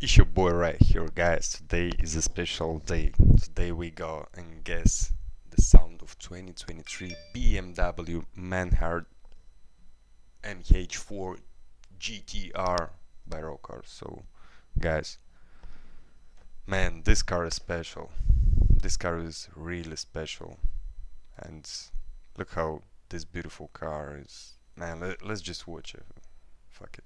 It's your boy right here, guys. Today is a special day. Today we go and guess the sound of 2023 BMW Manhart MH4 GTR by RoCars. So, guys, man, this car is special. This car is really special, and look how this beautiful car is. Man, let's just watch it. Fuck it.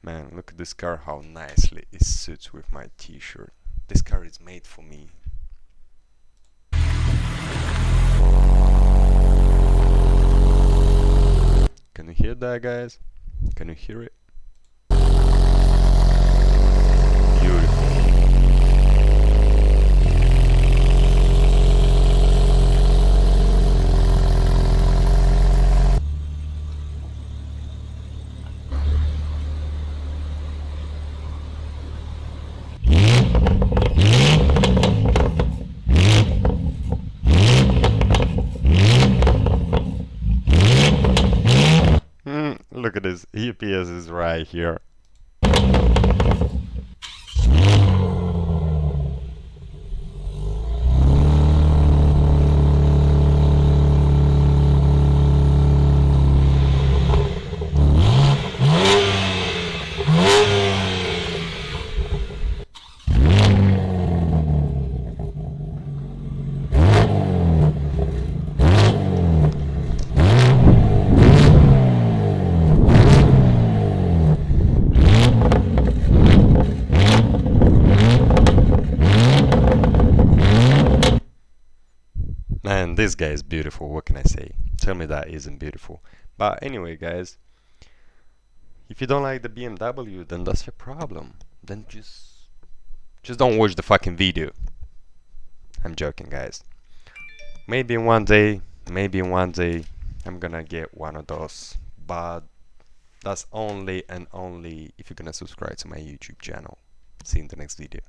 Man, look at this car, how nicely it suits with my t-shirt. This car is made for me. Can you hear that, guys? Can you hear it? Beautiful. Look at this, EPS is right here. Man, this guy is beautiful, what can I say? Tell me that isn't beautiful. But anyway, guys, if you don't like the BMW, then that's your problem. Then just don't watch the fucking video. I'm joking, guys. Maybe one day, I'm gonna get one of those, but that's only and only if you're gonna subscribe to my YouTube channel. See you in the next video.